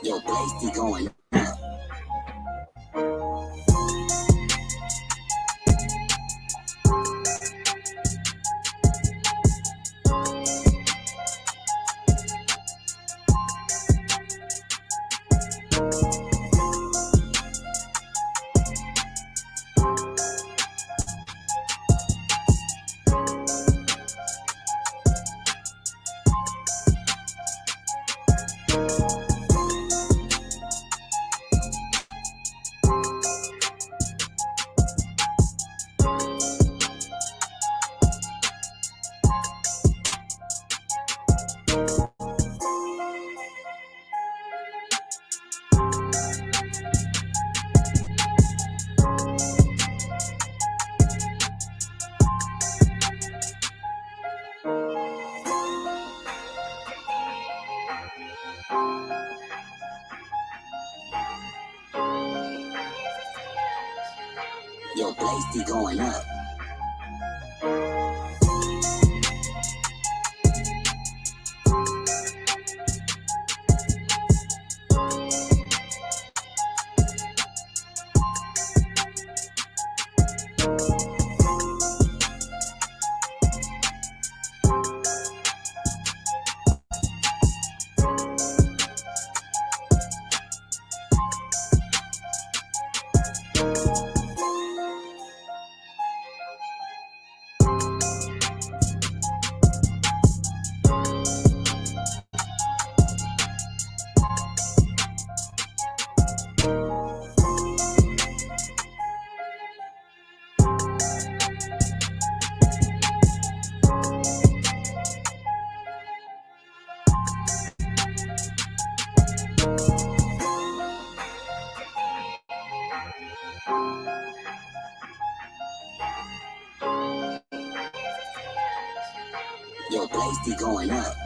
Your place be going up. Your place be going up. Your place be going up.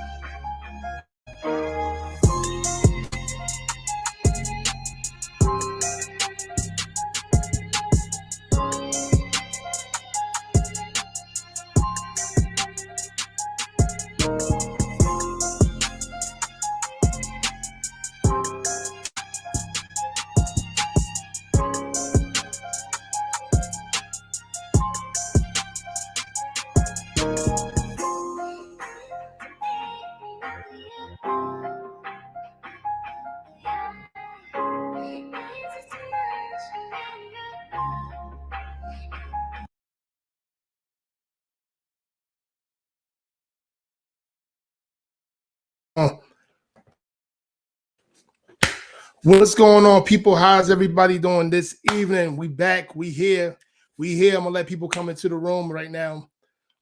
What's going on, people? How's everybody doing this evening? We back. We here. I'm gonna let people come into the room right now.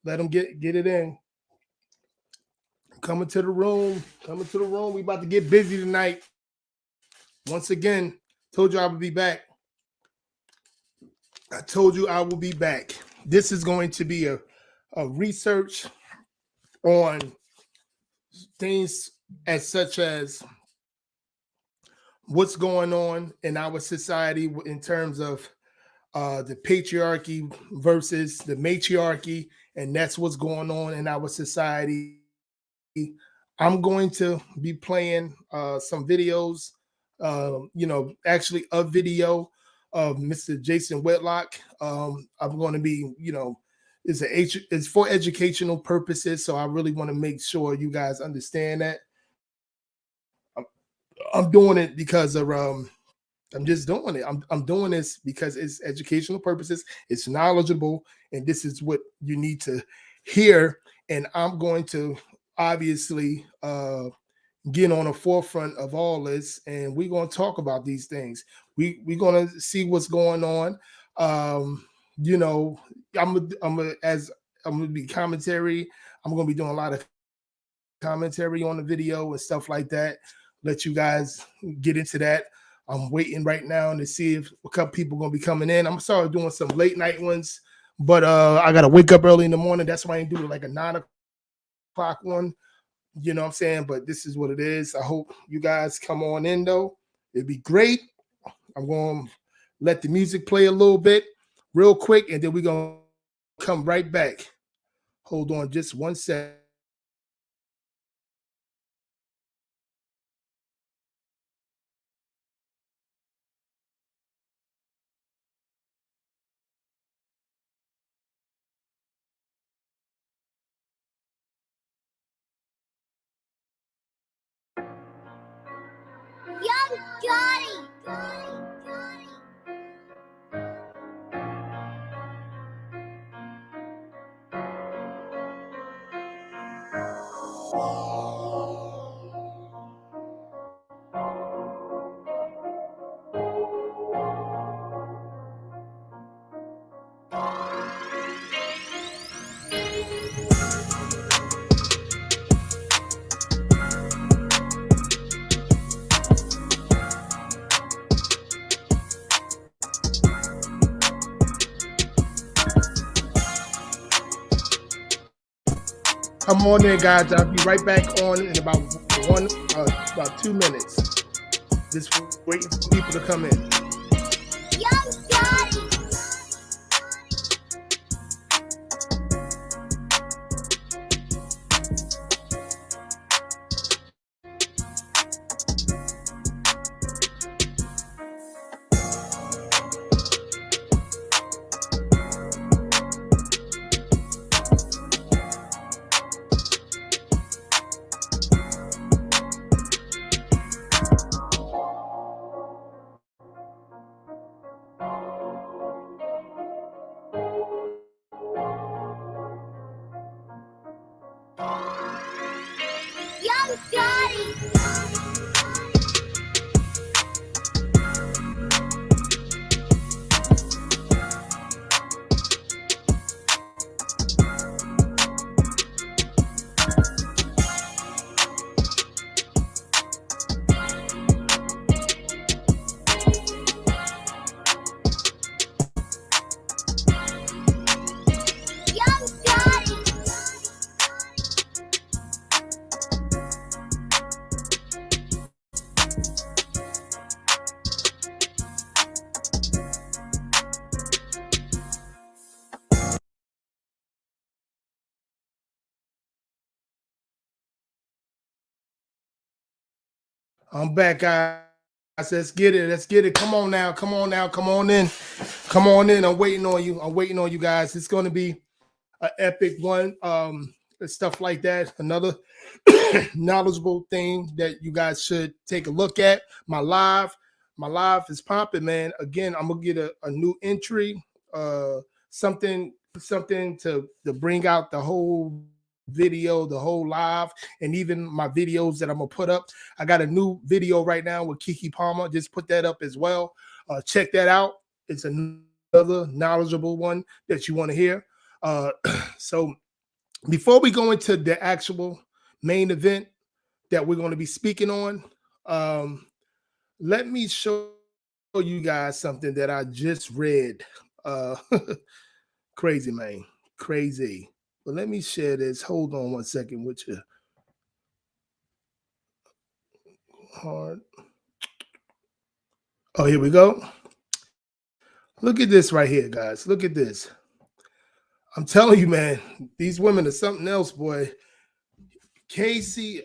Let them get it in. Coming to the room. We about to get busy tonight. Once again, told you I would be back. This is going to be a research on things as such as what's going on in our society in terms of the patriarchy versus the matriarchy, and that's what's going on in our society. I'm going to be playing some videos, actually a video of Mr. Jason Whitlock. I'm going to be, it's for educational purposes, so I really want to make sure you guys understand that. I'm doing it because of I'm just doing it. I'm doing this because it's educational purposes. It's knowledgeable, and this is what you need to hear. And I'm going to obviously get on the forefront of all this, and we're going to talk about these things. We're going to see what's going on. I'm gonna be commentary. I'm going to be doing a lot of commentary on the video and stuff like that. Let you guys get into that. I'm waiting right now to see if a couple people are going to be coming in. I'm sorry doing some late night ones, but I got to wake up early in the morning. That's why I didn't do like a 9 o'clock one. You know what I'm saying? But this is what it is. I hope you guys come on in, though. It'd be great. I'm going to let the music play a little bit real quick, and then we're going to come right back. Hold on just 1 second. Young Johnny. Come on in, guys. I'll be right back on in about 2 minutes. Just waiting for people to come in. Young Johnny. Young Johnny. Young Johnny. I'm back, guys. Let's get it. Let's get it. Come on now. Come on now. Come on in. Come on in. I'm waiting on you. I'm waiting on you guys. It's going to be an epic one. Stuff like that. Another knowledgeable thing that you guys should take a look at. My live is popping, man. Again, I'm gonna get a new entry. Something to bring out the whole video, the whole live, and even my videos that I'm gonna put up. I got a new video right now with Kiki Palmer. Just put that up as well. Check that out. It's another knowledgeable one that you want to hear. So before we go into the actual main event that we're going to be speaking on, let me show you guys something that I just read. Crazy, man. Crazy. But let me share this. Hold on 1 second with you. Hard. Oh, here we go. Look at this right here, guys. Look at this. I'm telling you, man, these women are something else, boy. Casey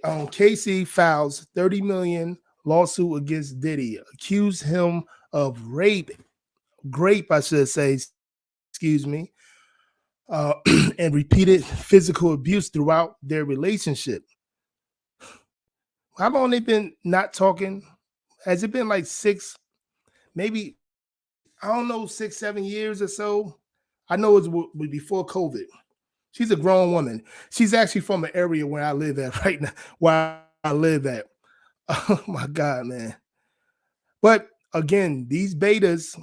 files 30 million lawsuit against Diddy, accused him of rape, I should say, excuse me, and repeated physical abuse throughout their relationship. How long they been not talking? Has it been like 6, maybe, I don't know, 6, 7 years or so? I know it was before COVID. She's a grown woman. She's actually from an area where I live at right now, where I live at. Oh my God, man. But again, these betas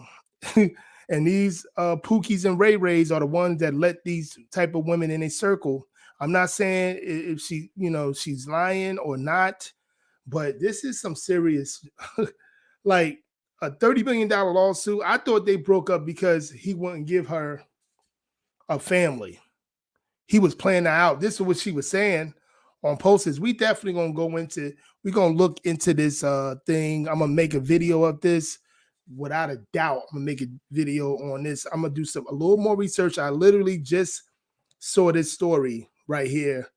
and these Pookies and Ray Rays are the ones that let these type of women in a circle. I'm not saying if she, she's lying or not, but this is some serious, like a $30 million lawsuit. I thought they broke up because he wouldn't give her a family. He was playing her out. This is what she was saying on posters. We definitely we're gonna look into this thing. I'm gonna make a video of this. without a doubt, I'm gonna make a video on this. I'm gonna do a little more research. I literally just saw this story right here.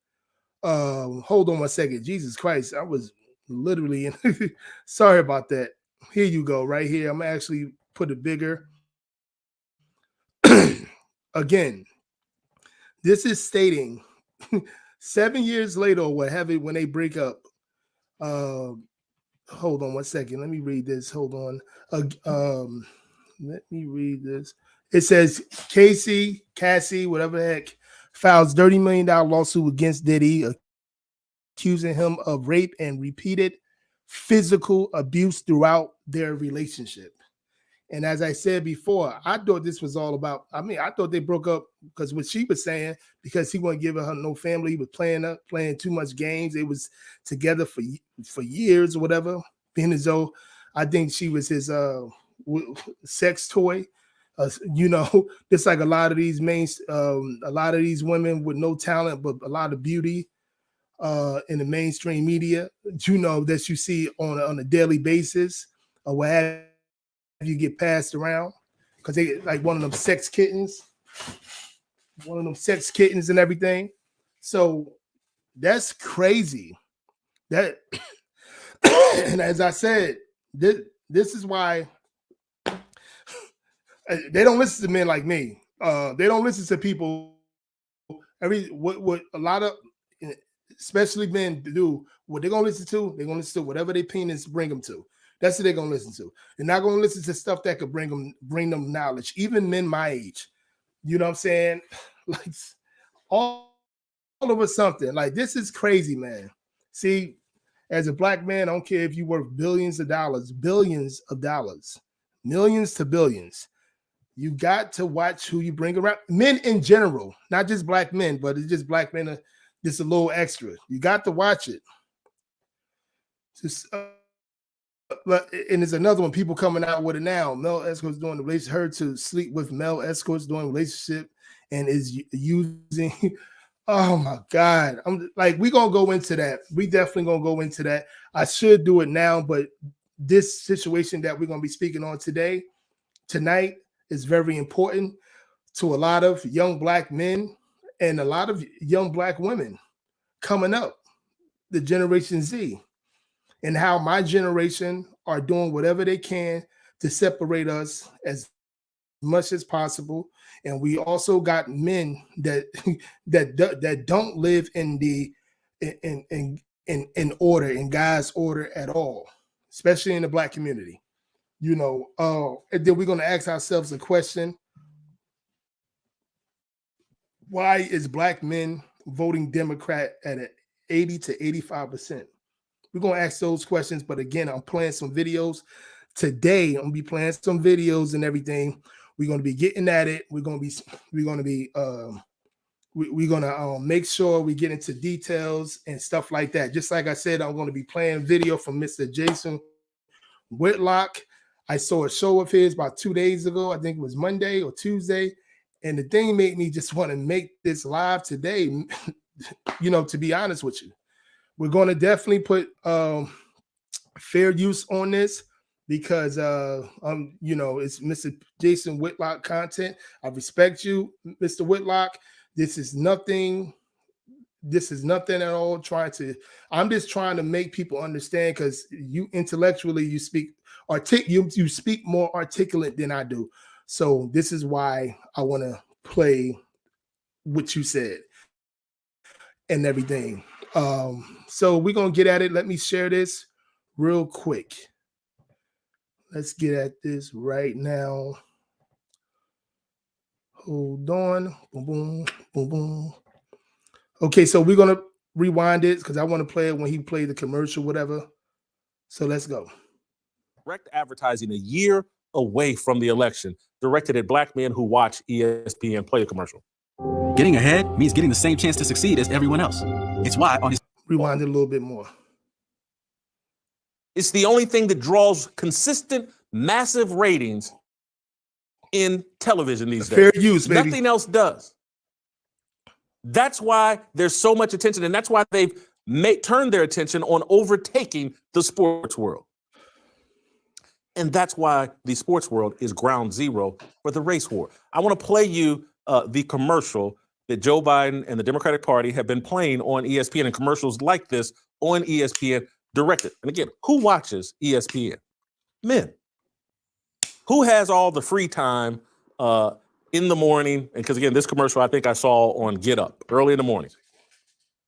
Hold on one second. Jesus Christ, I was literally in. Sorry about that. Here you go, right here. I'm gonna actually put it bigger. Again, this is stating 7 years later or what have you, when they break up. Hold on one second. Let me read this. Hold on. Let me read this. It says Cassie, whatever the heck, files $30 million lawsuit against Diddy, accusing him of rape and repeated physical abuse throughout their relationship. And as I said before, I thought this was all about, I thought they broke up because what she was saying, because he wasn't giving her no family, he was playing too much games. They was together for years or whatever, being as though I think she was his sex toy. Just like a lot of these women with no talent, but a lot of beauty in the mainstream media, that you see on a daily basis or what have you, get passed around because they like one of them sex kittens and everything. So that's crazy. That and as I said, this is why they don't listen to men like me. They don't listen to people. What a lot of, especially men, do. What they're gonna listen to? They're gonna listen to whatever their penis bring them to. That's what they're gonna listen to. They're not gonna listen to stuff that could bring them knowledge. Even men my age, you know what I'm saying? Like all of us something. Like this is crazy, man. See, as a black man, I don't care if you worth billions of dollars, millions to billions. You got to watch who you bring around. Men in general, not just black men, but it's just black men just a little extra. You got to watch it. And there's another one, people coming out with it now. Male escorts doing the relationship, her to sleep with male escorts doing relationship and is using. Oh my God. I'm like, we're gonna go into that. We definitely gonna go into that. I should do it now, but this situation that we're gonna be speaking on tonight is very important to a lot of young black men and a lot of young black women coming up, the Generation Z. And how my generation are doing whatever they can to separate us as much as possible. And we also got men that don't live in order, in God's order at all, especially in the black community. And then we're going to ask ourselves a question: why is black men voting Democrat at an 80 to 85%? We're going to ask those questions. But again, I'm playing some videos today. I'm going to be playing some videos and everything. We're going to be getting at it. We're going to make sure we get into details and stuff like that. Just like I said, I'm going to be playing video from Mr. Jason Whitlock. I saw a show of his about 2 days ago. I think it was Monday or Tuesday. And the thing made me just want to make this live today, to be honest with you. We're going to definitely put fair use on this because, it's Mr. Jason Whitlock content. I respect you, Mr. Whitlock. This is nothing at all I'm just trying to make people understand, because you intellectually, you speak you speak more articulate than I do. So this is why I want to play what you said and everything. So we're going to get at it. Let me share this real quick. Let's get at this right now. Hold on. Boom, boom, boom, boom. Okay, so we're going to rewind it because I want to play it when he played the commercial, whatever. So let's go. Direct advertising a year away from the election, directed at black men who watch ESPN. Play a commercial. Getting ahead means getting the same chance to succeed as everyone else. It's why on his... Rewind it a little bit more. It's the only thing that draws consistent, massive ratings in television these days. Fair use, baby. Nothing else does. That's why there's so much attention, and that's why they've turned their attention on overtaking the sports world. And that's why the sports world is ground zero for the race war. I want to play you the commercial that Joe Biden and the Democratic Party have been playing on ESPN, and commercials like this on ESPN directed. And again, who watches ESPN? Men. Who has all the free time in the morning? And because again, this commercial I think I saw on Get Up early in the morning.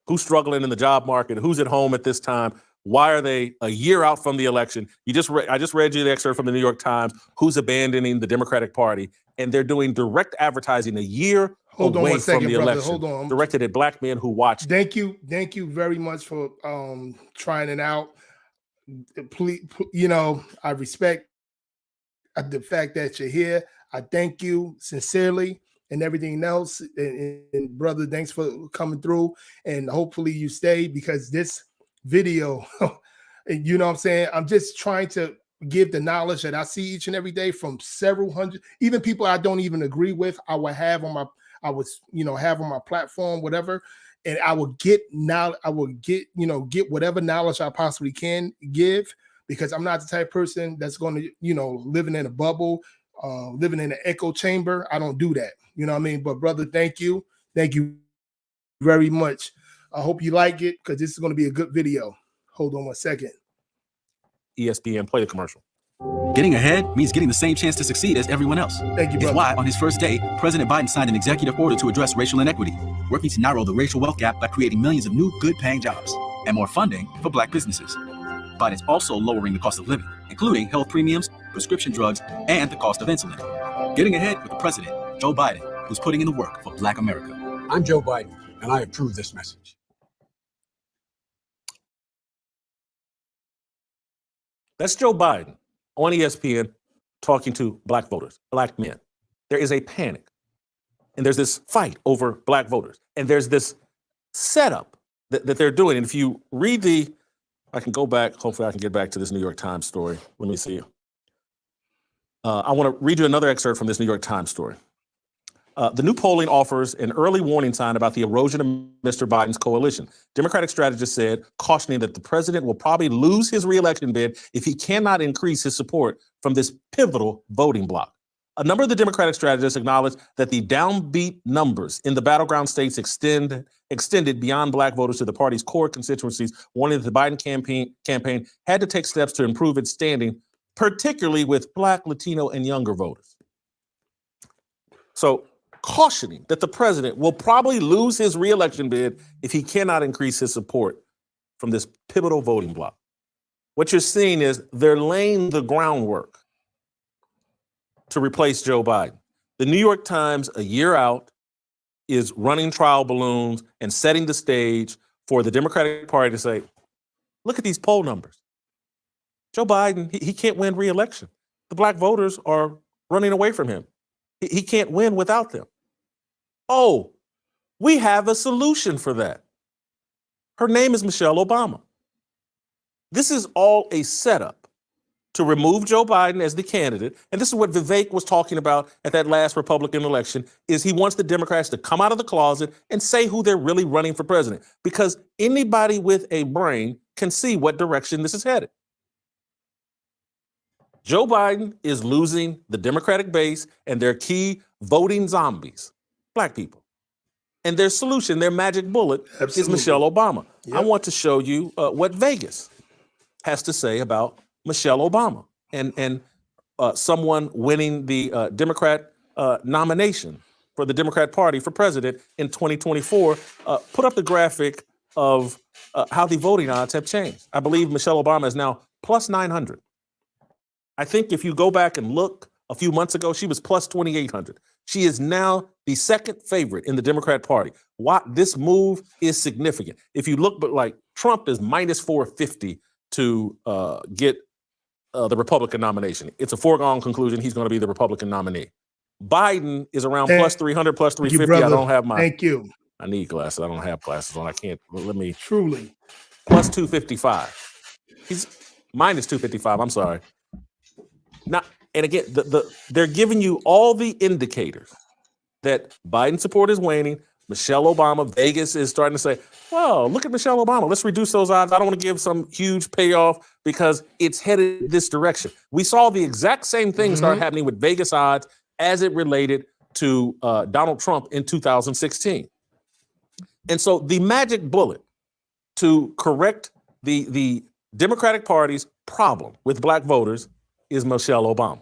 Who's struggling in the job market? Who's at home at this time? Why are they a year out from the election? I just read you the excerpt from the New York Times. Who's abandoning the Democratic Party? And they're doing direct advertising a year away from the election. Hold on. Directed at black men who watch. Thank you very much for trying it out. Please, I respect the fact that you're here. I thank you sincerely and everything else. And brother, thanks for coming through. And hopefully you stay, because this video, you know what I'm saying? I'm just trying to give the knowledge that I see each and every day from several hundred, even people I don't even agree with, have on my platform, whatever. And I will get whatever knowledge I possibly can give, because I'm not the type of person that's going to, living in a bubble, living in an echo chamber. I don't do that. You know what I mean? But brother, thank you. Thank you very much. I hope you like it, because this is going to be a good video. Hold on one second. ESPN, play the commercial. Getting ahead means getting the same chance to succeed as everyone else. Thank you, brother. It's why, on his first day, President Biden signed an executive order to address racial inequity, working to narrow the racial wealth gap by creating millions of new good-paying jobs and more funding for black businesses. Biden's also lowering the cost of living, including health premiums, prescription drugs, and the cost of insulin. Getting ahead with the president, Joe Biden, who's putting in the work for black America. I'm Joe Biden, and I approve this message. That's Joe Biden on ESPN talking to black voters, black men. There is a panic, and there's this fight over black voters, and there's this setup that they're doing. And if you read I can go back, hopefully I can get back to this New York Times story. Let me see. I want to read you another excerpt from this New York Times story. The new polling offers an early warning sign about the erosion of Mr. Biden's coalition. Democratic strategists said, cautioning that the president will probably lose his reelection bid if he cannot increase his support from this pivotal voting bloc. A number of the Democratic strategists acknowledged that the downbeat numbers in the battleground states extended beyond black voters to the party's core constituencies, warning that the Biden campaign had to take steps to improve its standing, particularly with black, Latino, and younger voters. So, cautioning that the president will probably lose his reelection bid if he cannot increase his support from this pivotal voting bloc. What you're seeing is they're laying the groundwork to replace Joe Biden. The New York Times, a year out, is running trial balloons and setting the stage for the Democratic Party to say, look at these poll numbers. Joe Biden, he can't win re-election. The black voters are running away from him. He can't win without them. Oh, we have a solution for that. Her name is Michelle Obama. This is all a setup to remove Joe Biden as the candidate. And this is what Vivek was talking about at that last Republican election, is he wants the Democrats to come out of the closet and say who they're really running for president, because anybody with a brain can see what direction this is headed. Joe Biden is losing the Democratic base and their key voting zombies, black people. And their solution, their magic bullet, is Michelle Obama. Yep. I want to show you what Vegas has to say about Michelle Obama and someone winning the Democrat nomination for the Democrat Party for president in 2024. Put up the graphic of how the voting odds have changed. I believe Michelle Obama is now plus 900. I think if you go back and look a few months ago, she was plus 2,800. She is now the second favorite in the Democrat Party. This move is significant. If you look, but like Trump is minus 450 to get the Republican nomination. It's a foregone conclusion he's going to be the Republican nominee. Biden is around plus 300, plus 350. I don't have my. Thank you. I need glasses. I don't have glasses on. I can't. Let me. Truly. Plus 255. He's minus 255. I'm sorry. Now, and again, they're giving you all the indicators that Biden support is waning. Michelle Obama, Vegas is starting to say, well, look at Michelle Obama. Let's reduce those odds. I don't want to give some huge payoff because it's headed this direction. We saw the exact same thing start happening with Vegas odds as it related to Donald Trump in 2016. And so the magic bullet to correct the Democratic Party's problem with black voters is Michelle Obama.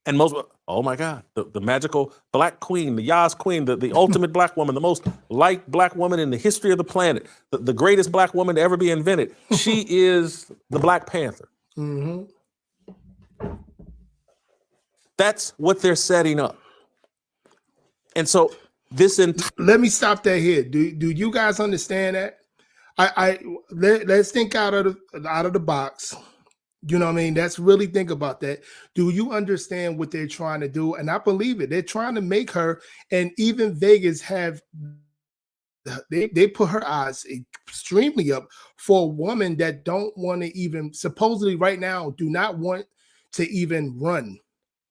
And most, oh my God, the magical black queen, the Yas queen, the ultimate black woman, the most liked black woman in the history of the planet, the greatest black woman to ever be invented. She is the Black Panther. That's what they're setting up. And so this let me stop that here. Do you guys understand that? Let's think out of the box. You know what I mean? Let's really think about that. Do you understand what they're trying to do? And I believe it. They're trying to make her, and even Vegas they put her odds extremely up for a woman that don't want to even, supposedly right now, do not want to even run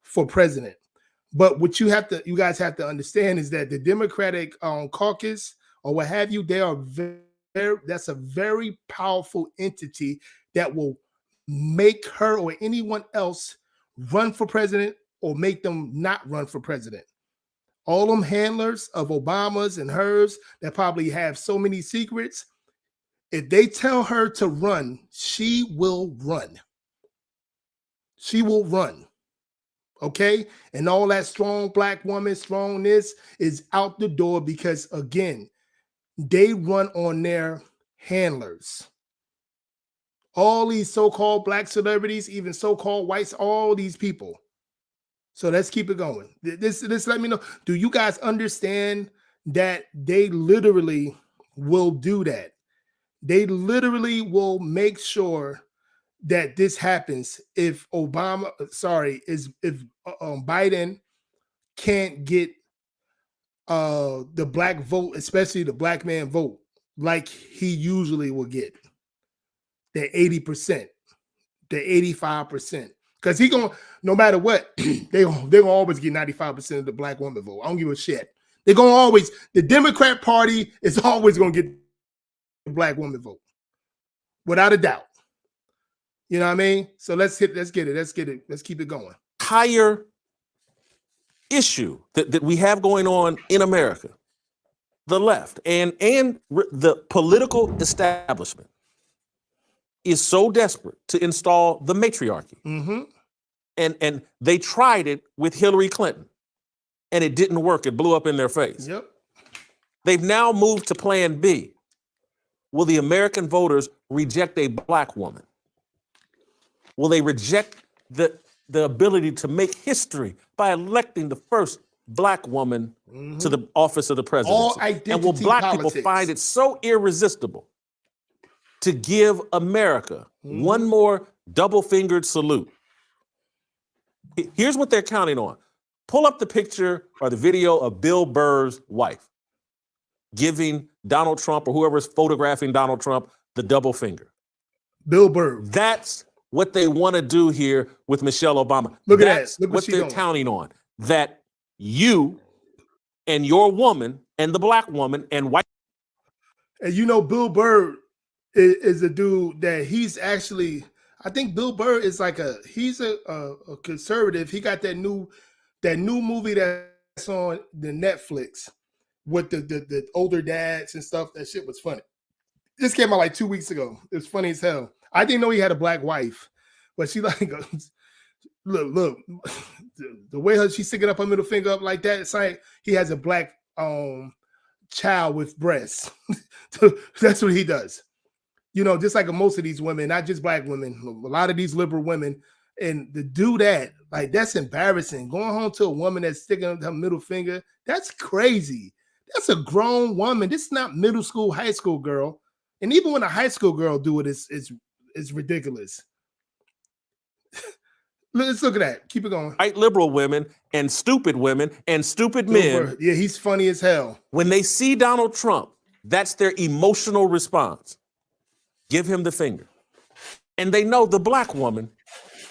for president. But what you guys have to understand is that the Democratic caucus or what have you, they are that's a very powerful entity that will make her or anyone else run for president or make them not run for president. All them handlers of Obama's and hers that probably have so many secrets, if they tell her to run, she will run. She will run. Okay? And all that strong black woman, strongness is out the door because, again, they run on their handlers. All these so-called black celebrities, even so-called whites, all these people. So let's keep it going. This let me know. Do you guys understand that they literally will do that? They literally will make sure that this happens if Biden can't get the black vote, especially the black man vote, like he usually will get. The 80%, the 85%. Because he gonna, no matter what, they gonna always get 95% of the black woman vote. I don't give a shit. They're gonna always, the Democrat Party is always gonna get the black woman vote. Without a doubt. You know what I mean? So let's get it. Let's keep it going. Higher issue that we have going on in America, the left and the political establishment is so desperate to install the matriarchy. And they tried it with Hillary Clinton and it didn't work. It blew up in their face. Yep. They've now moved to plan B. Will the American voters reject a black woman? Will they reject the ability to make history by electing the first black woman to the office of the presidency? All identity and will black politics. people find it so irresistible to give America one more double-fingered salute? Here's what they're counting on. Pull up the picture or the video of Bill Burr's wife giving Donald Trump or whoever's photographing Donald Trump the double finger. Bill Burr. That's what they want to do here with Michelle Obama. Look at That's that. Look what they're counting on. That you and your woman and the black woman and white. And you know, Bill Burr is a dude that he's actually, I think Bill Burr is like he's a conservative. He got that new movie that's on the Netflix with the older dads and stuff. That shit was funny. This came out like 2 weeks ago. It was funny as hell. I didn't know he had a black wife, but she like, look, the way she's sticking up her middle finger up like that, it's like he has a black child with breasts. That's what he does. You know, just like most of these women, not just black women, a lot of these liberal women, and to do that, like, that's embarrassing. Going home to a woman that's sticking up her middle finger, that's crazy. That's a grown woman. This is not middle school, high school girl. And even when a high school girl do it, it's ridiculous. Let's look at that. Keep it going. White liberal women and stupid men. Yeah, he's funny as hell. When they see Donald Trump, that's their emotional response. Give him the finger. And they know the black woman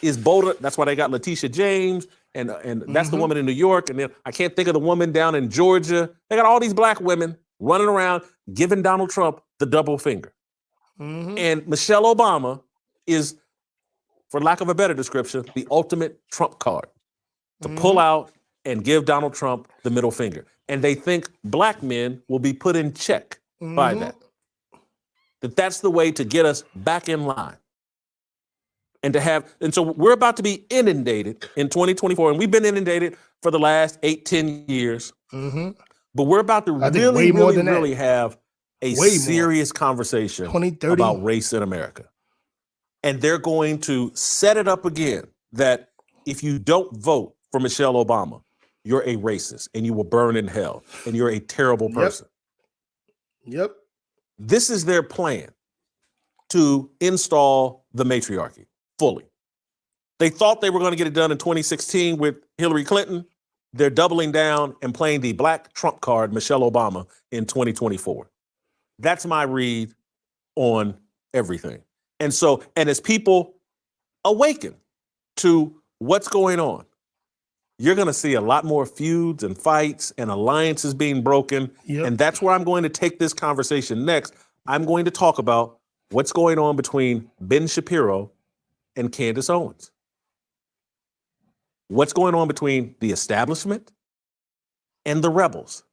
is bolder. That's why they got Letitia James and that's the woman in New York, and then I can't think of the woman down in Georgia. They got all these black women running around giving Donald Trump the double finger. And Michelle Obama is, for lack of a better description, the ultimate Trump card to pull out and give Donald Trump the middle finger. And they think black men will be put in check by that. That's the way to get us back in line. And so we're about to be inundated in 2024, and we've been inundated for the last 8-10 years. But we're about to really have a serious conversation about race in America. And they're going to set it up again that if you don't vote for Michelle Obama, you're a racist and you will burn in hell and you're a terrible person. Yep. This is their plan to install the matriarchy fully. They thought they were going to get it done in 2016 with Hillary Clinton. They're doubling down and playing the black Trump card, Michelle Obama, in 2024. That's my read on everything. And as people awaken to what's going on, you're going to see a lot more feuds and fights and alliances being broken. And that's where I'm going to take this conversation next. I'm going to talk about what's going on between Ben Shapiro and Candace Owens. What's going on between the establishment and the rebels?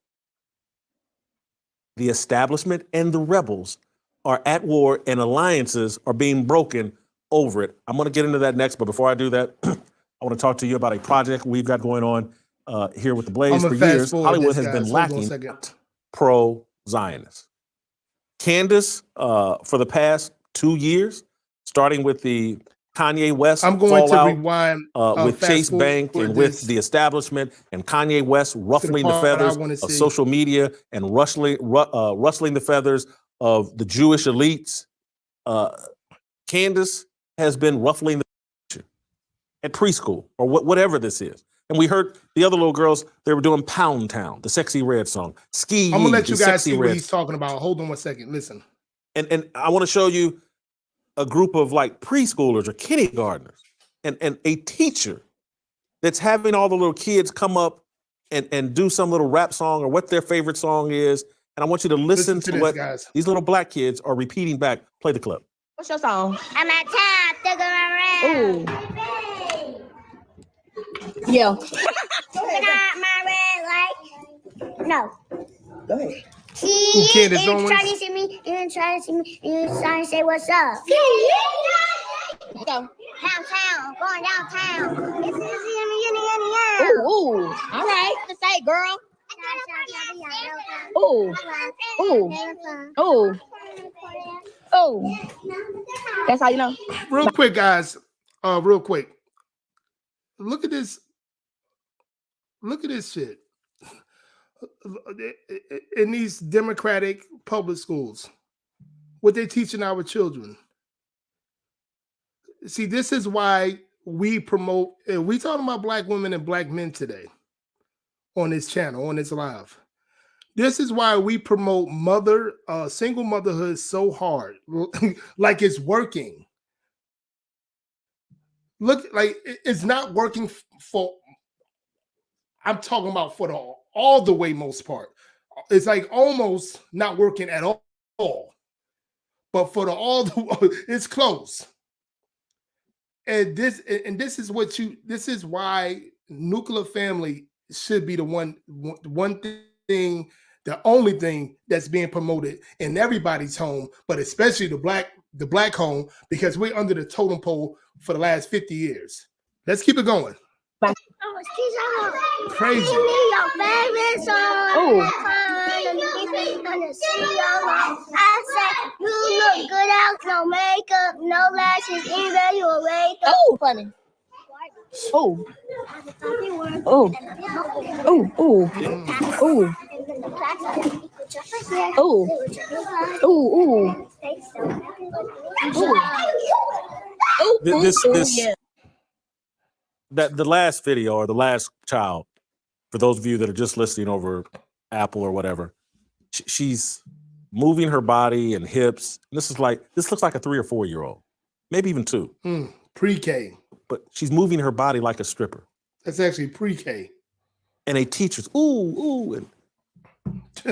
The establishment and the rebels are at war and alliances are being broken over it. I'm going to get into that next, but before I do that, I want to talk to you about a project we've got going on here with the Blaze for years. Hollywood has been lacking pro-Zionist. Candace, for the past 2 years, starting with the Kanye West I'm going fallout, to rewind with Chase Bank and with the establishment, and Kanye West ruffling the feathers of social media and rustling the feathers of the Jewish elites. Candace has been ruffling the at preschool or whatever this is. And we heard the other little girls, they were doing Pound Town, the Sexy Red song. Ski. I'm going to let you guys see what he's talking about. Hold on one second. Listen. And I want to show you a group of like preschoolers or kindergartners and a teacher that's having all the little kids come up and do some little rap song or what their favorite song is. And I want you to listen to what these little black kids are repeating back. Play the clip. What's your song? I'm at town, still going around. Yeah. My red light. No. Go ahead. He Candace is Owens? trying to see me, and trying to see me, and trying to say what's up. Let's go. Downtown, going downtown. Ooh. All right. To say, girl. Ooh. Ooh. Ooh. Ooh. That's how you know. Real quick, guys. Real quick. Look at this. Look at this shit. In these democratic public schools, what they're teaching our children. See, this is why we promote, we talking about black women and black men today on this channel, on this live. This is why we promote single motherhood so hard, like it's working. Look, like it's not working for, I'm talking about for all the way most part. It's like almost not working at all. But for it's close. And this is why nuclear family should be the one thing, the only thing that's being promoted in everybody's home, but especially the black home, because we're under the totem pole for the last 50 years. Let's keep it going. Crazy. Your favorite song. I said, you look good out, no makeup, no lashes, even you wake up. Oh, funny. Oh. Oh. Oh. Oh. Oh. Oh. Oh. This that the last video or the last child, for those of you that are just listening over Apple or whatever, she's moving her body and hips. This looks like a 3 or 4 year old, maybe even 2. Pre-K. But she's moving her body like a stripper. That's actually pre-K. And a teacher's ooh, and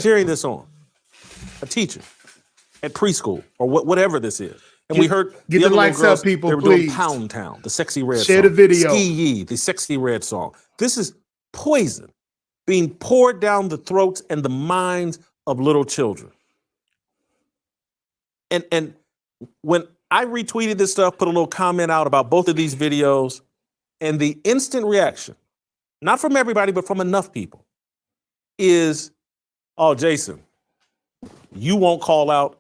cheering this on. A teacher at preschool or whatever this is. And we heard get the other likes girls, up, people, they were please. doing Pound Town, the Sexy Red Share song. the video. Ski Yee, the Sexy Red song. This is poison being poured down the throats and the minds of little children. And when I retweeted this stuff, put a little comment out about both of these videos, and the instant reaction, not from everybody, but from enough people, is, oh, Jason, you won't call out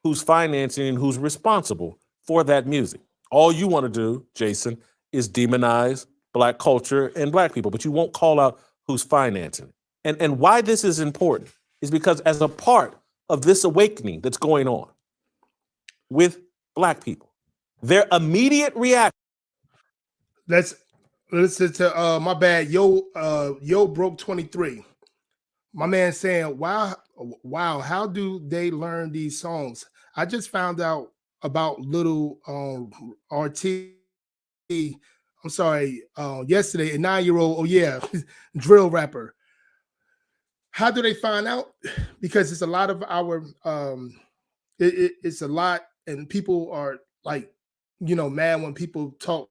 who's financing and who's responsible for that music. All you want to do, Jason, is demonize Black culture and Black people, but you won't call out who's financing it. And why this is important is because as a part of this awakening that's going on with Black people, their immediate reaction. Let's listen to my bad. Yo broke 23. My man saying, wow, how do they learn these songs? I just found out about little RT. I'm sorry, yesterday, a 9-year-old, oh yeah, drill rapper. How do they find out? Because it's a lot of our it's a lot, and people are like, mad when people talk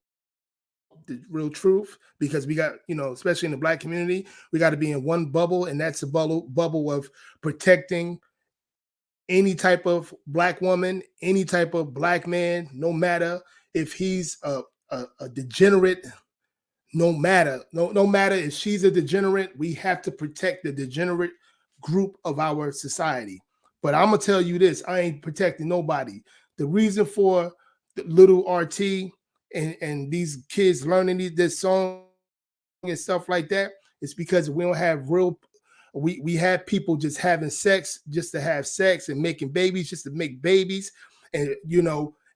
the real truth, because we got, especially in the Black community, we got to be in one bubble, and that's a bubble of protecting any type of Black woman, any type of Black man, no matter if he's a degenerate, no matter if she's a degenerate, we have to protect the degenerate group of our society. But I'm gonna tell you this, I ain't protecting nobody. The reason for the little RT and these kids learning this song and stuff like that is because we don't have real. We have people just having sex just to have sex and making babies just to make babies, and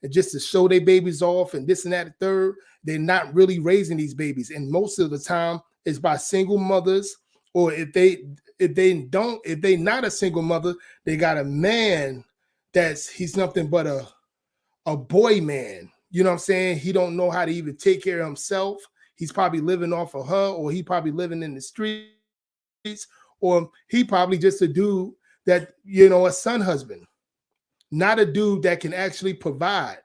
and just to show their babies off and this and that, the third. They're not really raising these babies, and most of the time it's by single mothers, or if they not a single mother, they got a man he's nothing but a boy man. You know what I'm saying? He don't know how to even take care of himself. He's probably living off of her, or he probably living in the streets, or he probably just a dude that, a son husband, not a dude that can actually provide,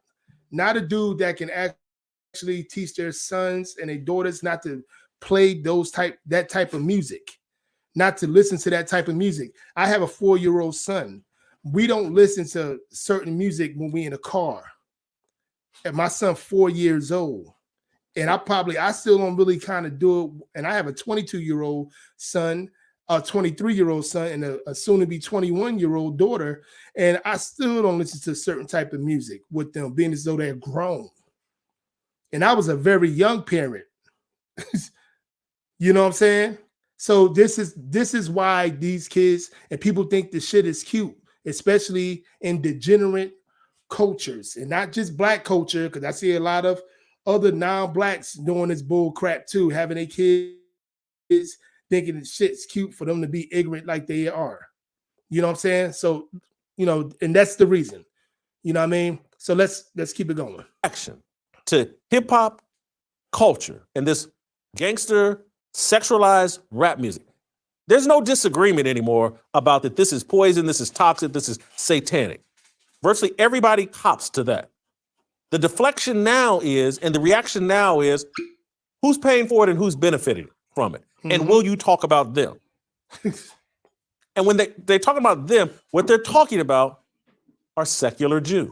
not a dude that can actually teach their sons and their daughters not to play that type of music, not to listen to that type of music. I have a 4-year-old son. We don't listen to certain music when we in a car. And my son 4 years old. And I still don't really kind of do it. And I have a 22-year-old son, a 23-year-old son, and a soon-to-be 21-year-old daughter. And I still don't listen to a certain type of music with them, being as though they're grown. And I was a very young parent. You know what I'm saying? So this is why these kids and people think this shit is cute, especially in degenerate cultures, and not just Black culture, because I see a lot of other non-Blacks doing this bull crap too, having their kids thinking that shit's cute for them to be ignorant like they are. You know what I'm saying? So, and that's the reason. You know what I mean? So let's keep it going. Action to hip hop culture and this gangster sexualized rap music. There's no disagreement anymore about that. This is poison. This is toxic. This is satanic. Virtually everybody cops to that. The deflection now is, and the reaction now is, who's paying for it and who's benefiting from it? Mm-hmm. And will you talk about them? And when they talk about them, what they're talking about are secular Jews.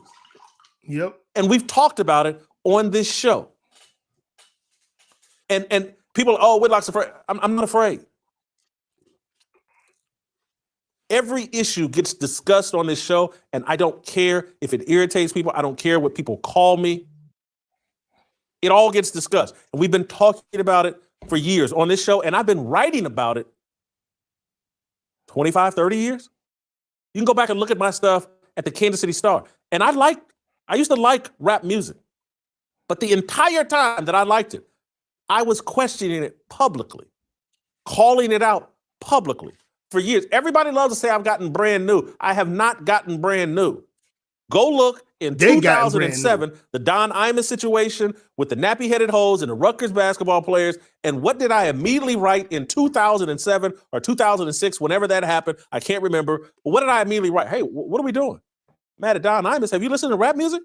Yep. And we've talked about it on this show. And people, Whitlock's afraid. I'm not afraid. Every issue gets discussed on this show, and I don't care if it irritates people. I don't care what people call me. It all gets discussed. And we've been talking about it for years on this show, and I've been writing about it 25, 30 years. You can go back and look at my stuff at the Kansas City Star. And I used to like rap music. But the entire time that I liked it, I was questioning it publicly, calling it out publicly. For years. Everybody loves to say I've gotten brand new. I have not gotten brand new. Go look in They got brand 2007, the Don Imus situation with the nappy-headed hoes and the Rutgers basketball players. And what did I immediately write in 2007 or 2006, whenever that happened? I can't remember. But what did I immediately write? Hey, what are we doing? Mad at Don Imus. Have you listened to rap music?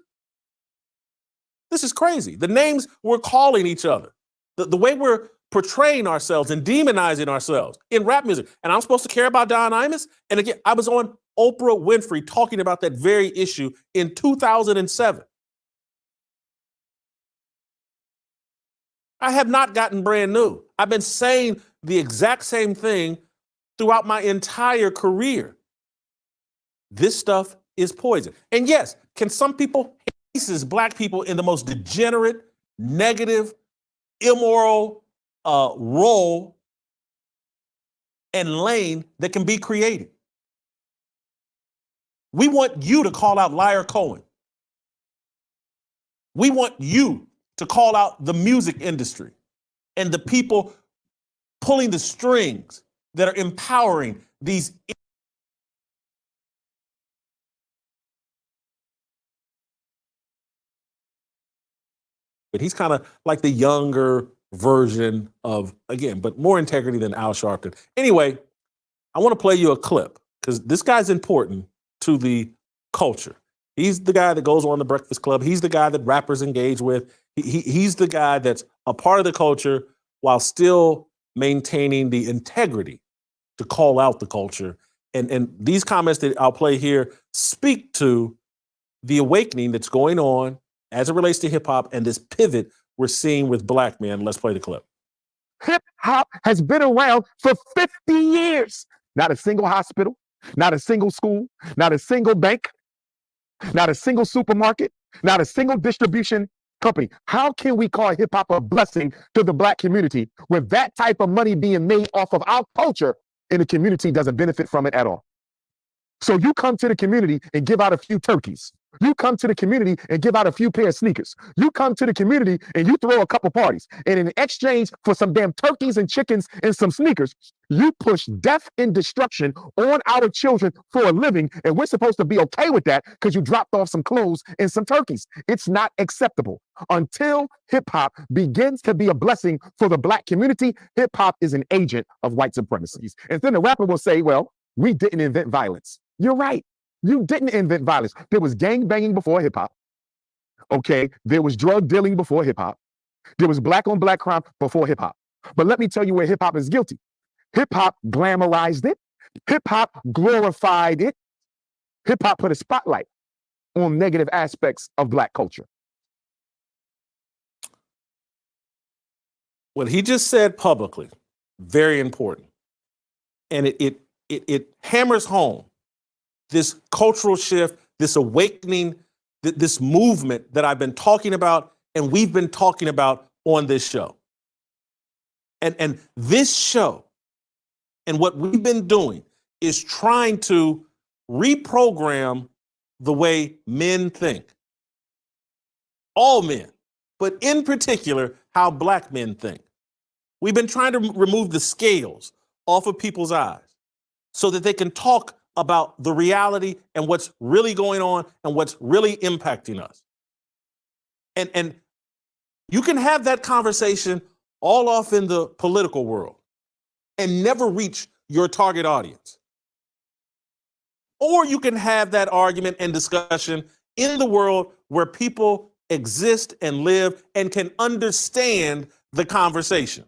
This is crazy. The names we're calling each other, the way we're portraying ourselves and demonizing ourselves in rap music. And I'm supposed to care about Don Imus? And again, I was on Oprah Winfrey talking about that very issue in 2007. I have not gotten brand new. I've been saying the exact same thing throughout my entire career. This stuff is poison. And yes, can some people hate black people in the most degenerate, negative, immoral role and lane that can be created? We want you to call out Liar Cohen. We want you to call out the music industry and the people pulling the strings that are empowering these. But he's kind of like the younger version of, again, but more integrity than Al Sharpton. Anyway, I want to play you a clip because this guy's important to the culture. He's the guy that goes on the Breakfast Club. He's the guy that rappers engage with. He's the guy that's a part of the culture while still maintaining the integrity to call out the culture. And these comments that I'll play here speak to the awakening that's going on as it relates to hip hop and this pivot we're seeing with black men. Let's play the clip. Hip hop has been around for 50 years. Not a single hospital, not a single school, not a single bank, not a single supermarket, not a single distribution company. How can we call hip hop a blessing to the black community with that type of money being made off of our culture and the community doesn't benefit from it at all? So you come to the community and give out a few turkeys. You come to the community and give out a few pair of sneakers. You come to the community and you throw a couple parties. And in exchange for some damn turkeys and chickens and some sneakers, you push death and destruction on our children for a living. And we're supposed to be okay with that because you dropped off some clothes and some turkeys. It's not acceptable. Until hip hop begins to be a blessing for the black community, hip hop is an agent of white supremacy. And then the rapper will say, well, we didn't invent violence. You're right. You didn't invent violence. There was gang banging before hip hop. Okay. There was drug dealing before hip hop. There was black on black crime before hip hop. But let me tell you where hip hop is guilty. Hip hop glamorized it. Hip hop glorified it. Hip hop put a spotlight on negative aspects of black culture. What he just said publicly, very important. And it hammers home this cultural shift, this awakening, this movement that I've been talking about and we've been talking about on this show. And this show and what we've been doing is trying to reprogram the way men think. All men, but in particular, how black men think. We've been trying to remove the scales off of people's eyes so that they can talk about the reality and what's really going on and what's really impacting us. And you can have that conversation all off in the political world and never reach your target audience. Or you can have that argument and discussion in the world where people exist and live and can understand the conversation.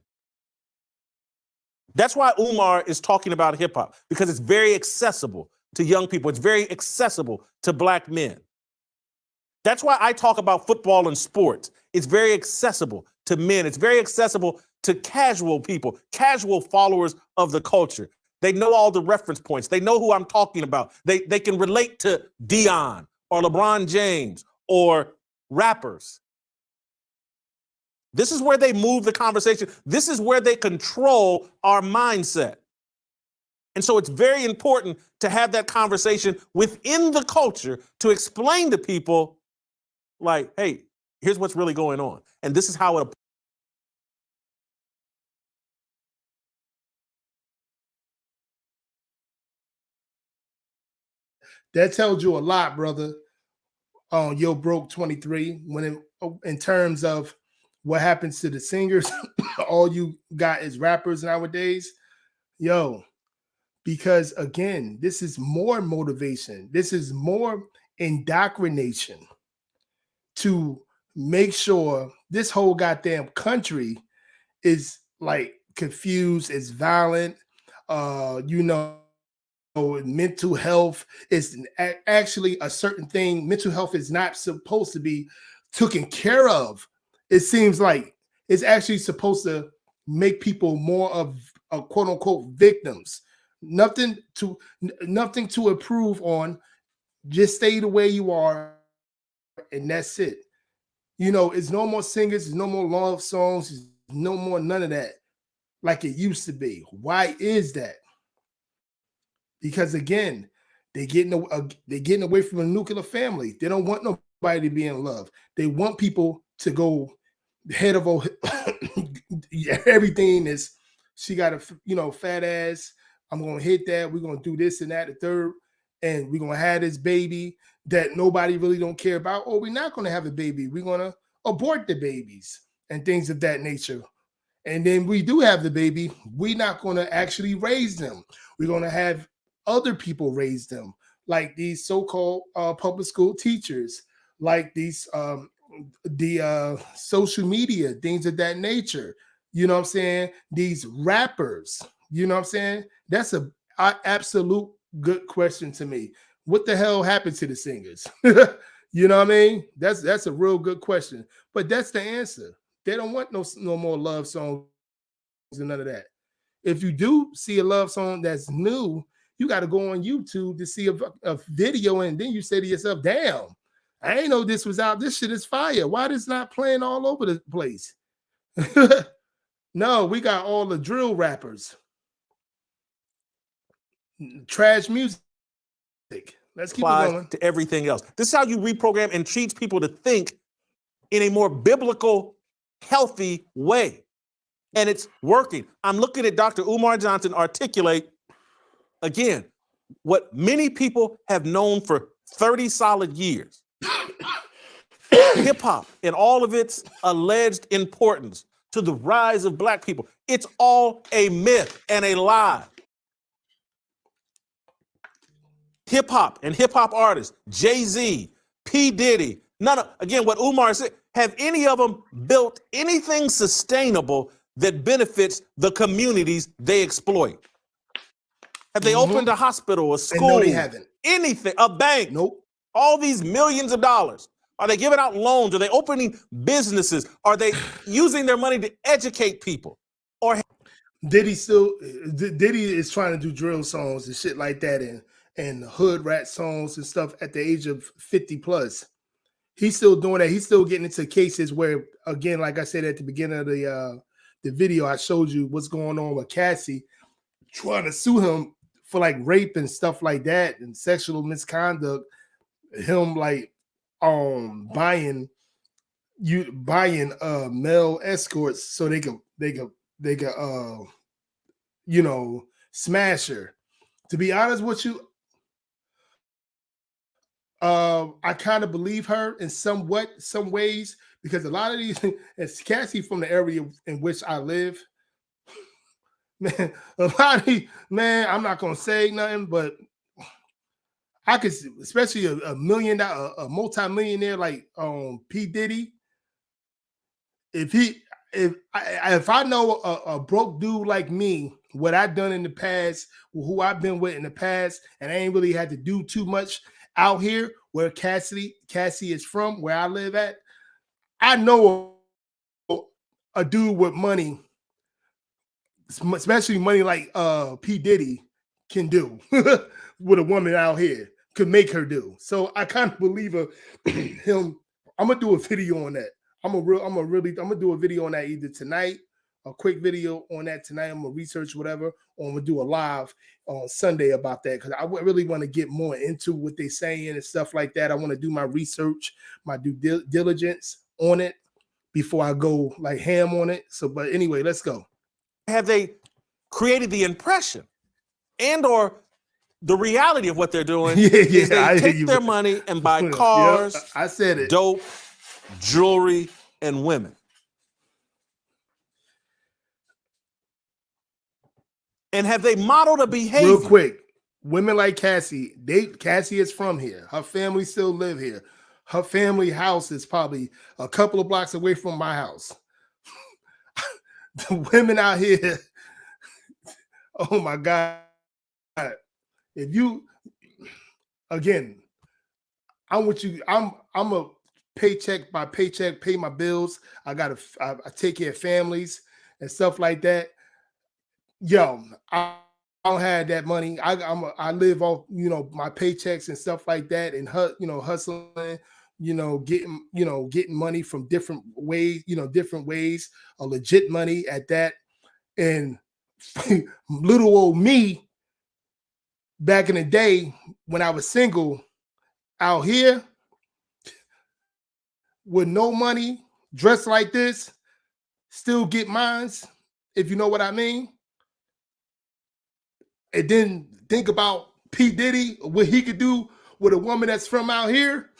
That's why Umar is talking about hip hop, because it's very accessible to young people. It's very accessible to black men. That's why I talk about football and sports. It's very accessible to men. It's very accessible to casual people, casual followers of the culture. They know all the reference points. They know who I'm talking about. They can relate to Dion or LeBron James or rappers. This is where they move the conversation. This is where they control our mindset. And so it's very important to have that conversation within the culture to explain to people, like, hey, here's what's really going on. And this is how it. That tells you a lot, brother. Yo Broke 23, when in terms of what happens to the singers, all you got is rappers nowadays. Yo, because again, this is more motivation. This is more indoctrination to make sure this whole goddamn country is like confused, is violent. You know, mental health is actually a certain thing. Mental health is not supposed to be taken care of. It seems like it's actually supposed to make people more of a quote unquote victims. Nothing to improve on. Just stay the way you are, and that's it. You know, it's no more singers, it's no more love songs, it's no more none of that like it used to be. Why is that? Because again, they're getting away from a nuclear family. They don't want nobody to be in love. They want people to go head of everything is she got a fat ass. I'm gonna hit that. We're gonna do this and that, the third, and we're gonna have this baby that nobody really don't care about. Or we're not gonna have a baby. We're gonna abort the babies and things of that nature. And then we do have the baby. We're not gonna actually raise them. We're gonna have other people raise them, like these so-called public school teachers, like these the social media, things of that nature. You know what I'm saying? These rappers, you know what I'm saying? That's a absolute good question to me. What the hell happened to the singers? You know what I mean? That's a real good question. But that's the answer. They don't want no more love songs and none of that. If you do see a love song that's new, you got to go on YouTube to see a video, and then you say to yourself, damn, I ain't know this was out. This shit is fire. Why this not playing all over the place? No, we got all the drill rappers. Trash music. Let's keep it going. To everything else. This is how you reprogram and teach people to think in a more biblical, healthy way. And it's working. I'm looking at Dr. Umar Johnson articulate, again, what many people have known for 30 solid years. Hip hop and all of its alleged importance to the rise of Black people. It's all a myth and a lie. Hip hop and hip hop artists, Jay-Z, P. Diddy, again, what Umar said, have any of them built anything sustainable that benefits the communities they exploit? Have they opened a hospital, a school? No, they haven't. Anything, a bank? Nope. All these millions of dollars. Are they giving out loans? Are they opening businesses? Are they using their money to educate people? Or Diddy is trying to do drill songs and shit like that, and hood rat songs and stuff at the age of 50 plus. He's still doing that. He's still getting into cases where, again, like I said at the beginning of the video, I showed you what's going on with Cassie trying to sue him for like rape and stuff like that and sexual misconduct. Him like buying male escorts so they could smash her. To be honest with you, I kind of believe her in some ways, because a lot of these, as Cassie from the area in which I live, man, a lot of these, man, I'm not gonna say nothing, but I could, especially a multi-millionaire like P. Diddy, if I know a broke dude like me, what I've done in the past, who I've been with in the past, and I ain't really had to do too much out here where Cassie is from, where I live at, I know a dude with money, especially money like P. Diddy can do with a woman out here, could make her do. So I kind of believe him. I'm gonna do a video on that. I'm gonna do a video on that either tonight, a quick video on that tonight. I'm gonna research whatever, or I'm gonna do a live on Sunday about that, because I really want to get more into what they're saying and stuff like that. I want to do my research, my due diligence on it before I go like ham on it. So, but anyway, let's go. have they created the impression and or The reality of what they're doing Yeah, is they I hear take you. their money and buy Yep, cars, I said it. dope, jewelry, and women. And have they modeled a behavior? Real quick, women like Cassie, Cassie is from here. Her family still live here. Her family house is probably a couple of blocks away from my house. The women out here, oh my God. If you, again, I'm with you. I'm a paycheck by paycheck, pay my bills. I take care of families and stuff like that. Yo, I don't have that money. I live off, my paychecks and stuff like that, and hustling, getting money from different ways, legit money at that. And little old me back in the day when I was single out here with no money, dressed like this, still get mines, if you know what I mean. And then think about P. Diddy, what he could do with a woman that's from out here.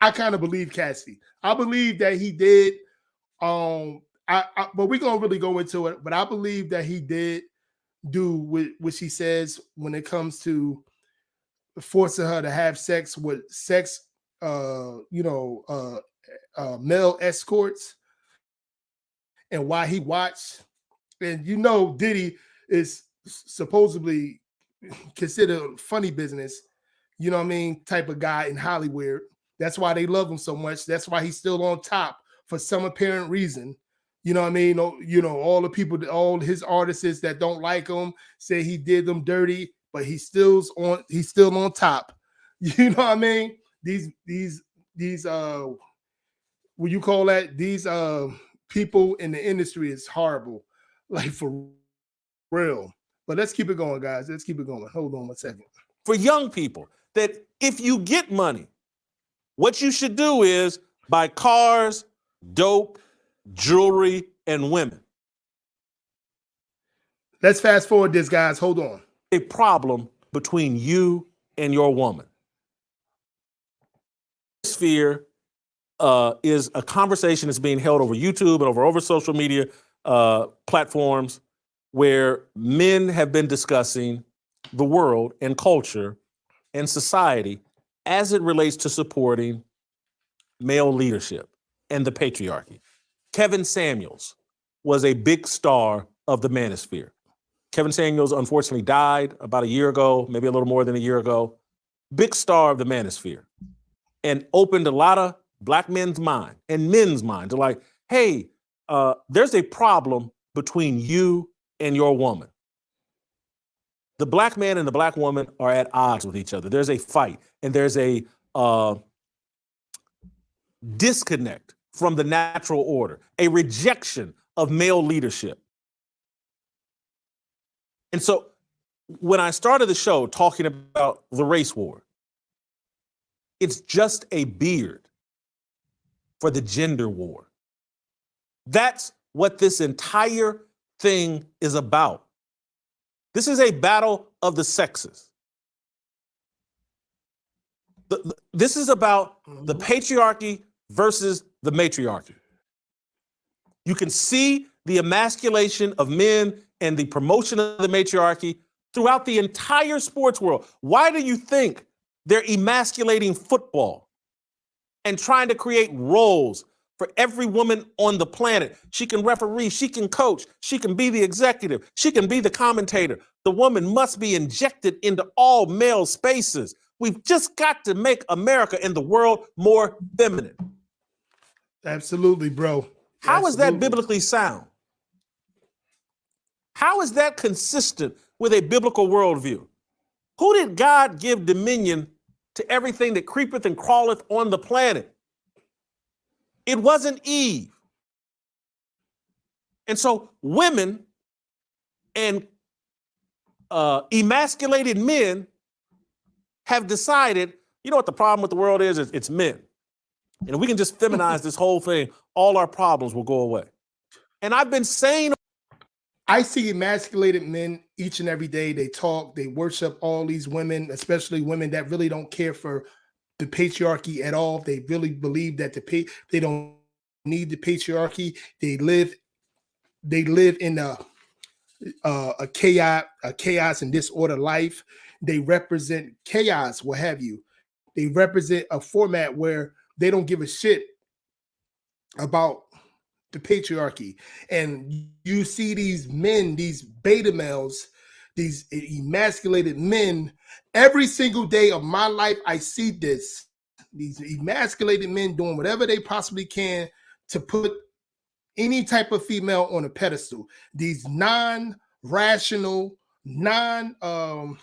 I kind of believe Cassie. I believe that he did. But we're gonna really go into it. But I believe that he did do what she says when it comes to forcing her to have sex with male escorts, and why he watched. And Diddy is supposedly considered funny business, type of guy in Hollywood. That's why they love him so much. That's why he's still on top for some apparent reason. You know what I mean? All the people, all his artists that don't like him say he did them dirty, but he's still on top. You know what I mean? These what you call that? These people in the industry is horrible, like for real. But let's keep it going, guys. Let's keep it going. Hold on one second. For young people, that if you get money, what you should do is buy cars, dope, jewelry, and women. Let's fast forward this, guys. Hold on. A problem between you and your woman. Sphere is a conversation that's being held over YouTube and over social media platforms where men have been discussing the world and culture and society as it relates to supporting male leadership and the patriarchy. Kevin Samuels was a big star of the manosphere. Kevin Samuels unfortunately died about a year ago, maybe a little more than a year ago. Big star of the manosphere, and opened a lot of black men's mind and men's mind to like, hey, there's a problem between you and your woman. The black man and the black woman are at odds with each other. There's a fight, and there's a disconnect from the natural order, a rejection of male leadership. And so when I started the show talking about the race war, it's just a beard for the gender war. That's what this entire thing is about. This is a battle of the sexes. This is about the patriarchy versus the matriarchy. You can see the emasculation of men and the promotion of the matriarchy throughout the entire sports world. Why do you think they're emasculating football and trying to create roles for every woman on the planet? She can referee, she can coach, she can be the executive, she can be the commentator. The woman must be injected into all male spaces. We've just got to make America and the world more feminine. Absolutely, bro. How is that biblically sound? How is that consistent with a biblical worldview? Who did God give dominion to everything that creepeth and crawleth on the planet? It wasn't Eve. And so women and emasculated men have decided, you know what the problem with the world is? It's men. And if we can just feminize this whole thing, all our problems will go away. And I've been saying I see emasculated men each and every day. They talk, they worship all these women, especially women that really don't care for the patriarchy at all. They really believe that they don't need the patriarchy. They live in a chaos and disorder life. They represent chaos, what have you. They represent a format where they don't give a shit about the patriarchy. And you see these men, these beta males, these emasculated men, every single day of my life. I see this. These emasculated men doing whatever they possibly can to put any type of female on a pedestal. These non-rational, you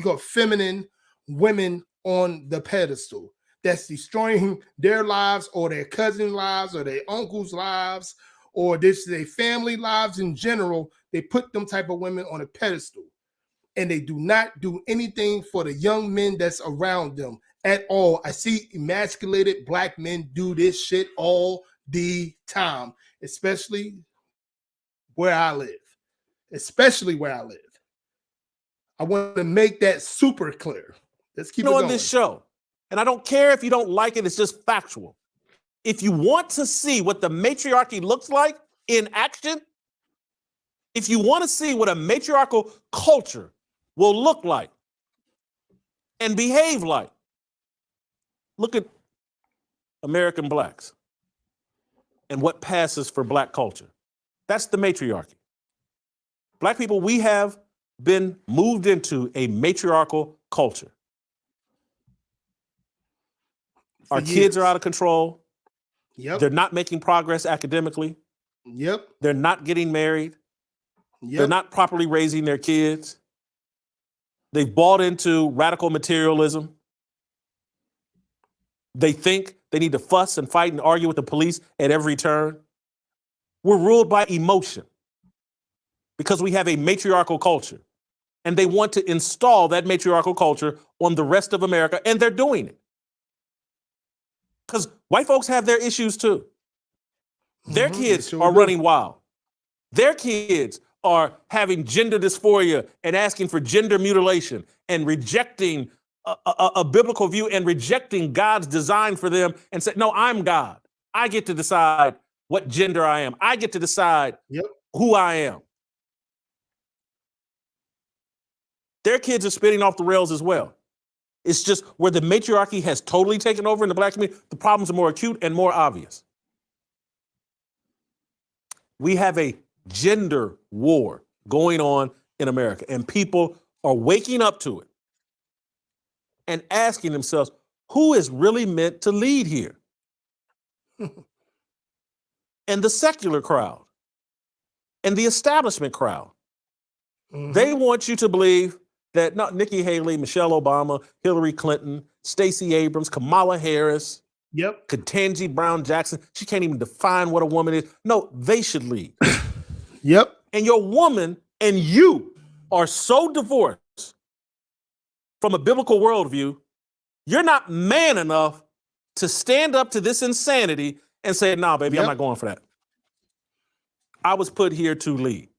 got feminine women on the pedestal that's destroying their lives or their cousin lives or their uncle's lives or their family lives in general. They put them type of women on a pedestal, and they do not do anything for the young men that's around them at all. I see emasculated black men do this shit all the time, especially where I live. Especially where I live. I want to make that super clear. Let's keep it on going. this show, and I don't care if you don't like it, it's just factual. If you want to see what the matriarchy looks like in action, if you want to see what a matriarchal culture will look like and behave like, look at American blacks and what passes for black culture. That's the matriarchy. Black people, we have been moved into a matriarchal culture. Our kids are out of control. Yep. They're not making progress academically. Yep. They're not getting married. Yep. They're not properly raising their kids. They've bought into radical materialism. They think they need to fuss and fight and argue with the police at every turn. We're ruled by emotion because we have a matriarchal culture. And they want to install that matriarchal culture on the rest of America, and they're doing it. Because white folks have their issues too. Their kids are running wild. Their kids are having gender dysphoria and asking for gender mutilation and rejecting a biblical view and rejecting God's design for them and say, no, I'm God. I get to decide what gender I am. I get to decide who I am. Their kids are spinning off the rails as well. It's just where the matriarchy has totally taken over in the black community, the problems are more acute and more obvious. We have a gender war going on in America, and people are waking up to it and asking themselves, who is really meant to lead here? And the secular crowd and the establishment crowd, they want you to believe that Nikki Haley, Michelle Obama, Hillary Clinton, Stacey Abrams, Kamala Harris, Ketanji Brown Jackson, she can't even define what a woman is. No, they should lead. And your woman and you are so divorced from a biblical worldview, you're not man enough to stand up to this insanity and say, nah, baby, I'm not going for that. I was put here to lead.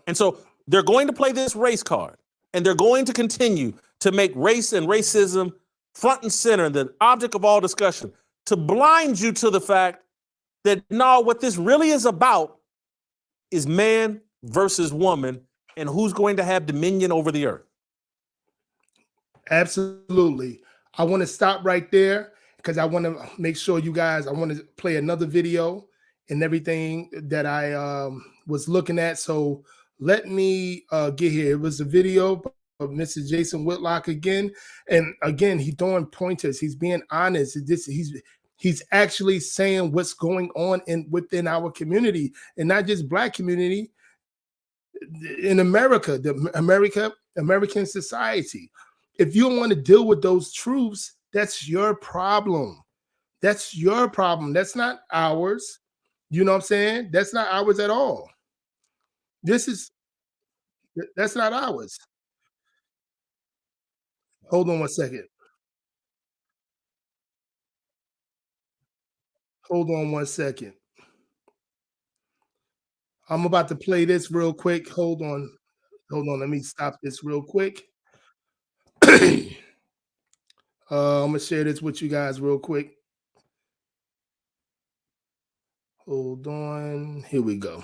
And so they're going to play this race card, and they're going to continue to make race and racism front and center and the object of all discussion to blind you to the fact that no, what this really is about is man versus woman and who's going to have dominion over the earth. Absolutely. I want to stop right there because I want to make sure I want to play another video and everything that I was looking at. So let me get here. It was a video of Mr. Jason Whitlock again. And again, he's throwing pointers. He's being honest. He's actually saying what's going on within our community, and not just black community, in America, American society. If you don't want to deal with those truths, that's your problem. That's your problem. That's not ours. You know what I'm saying? That's not ours at all. That's not ours. Hold on one second. Hold on one second. I'm about to play this real quick. Hold on. Let me stop this real quick. I'm gonna share this with you guys real quick. Hold on. Here we go.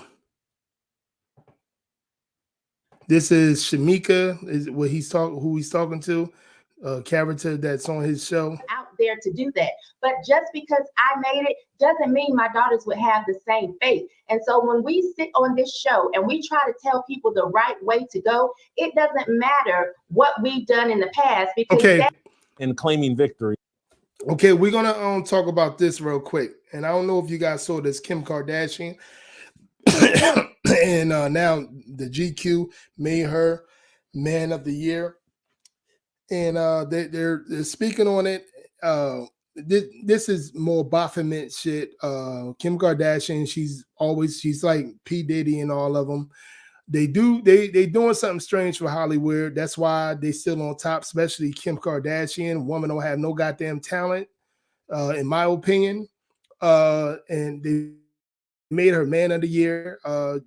This is Shamika, is what who he's talking to, character that's on his show. Out there to do that. But just because I made it doesn't mean my daughters would have the same fate. And so when we sit on this show and we try to tell people the right way to go, it doesn't matter what we've done in the past, because in claiming victory. Okay, we're gonna talk about this real quick. And I don't know if you guys saw this, Kim Kardashian. And now the GQ made her Man of the Year. And they're speaking on it. This is more Baphomet shit. Kim Kardashian, she's like P. Diddy and all of them. They doing something strange for Hollywood. That's why they still on top, especially Kim Kardashian. Woman don't have no goddamn talent, in my opinion. And they made her Man of the Year.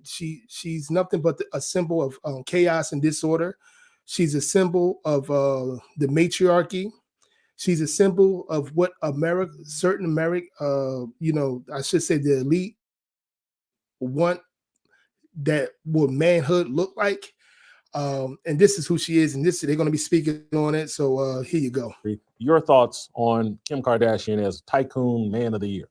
She's nothing but a symbol of chaos and disorder. She's a symbol of the matriarchy. She's a symbol of what certain America, I should say the elite want that what manhood look like. And this is who she is, and they're going to be speaking on it. So here you go. Your thoughts on Kim Kardashian as tycoon Man of the Year?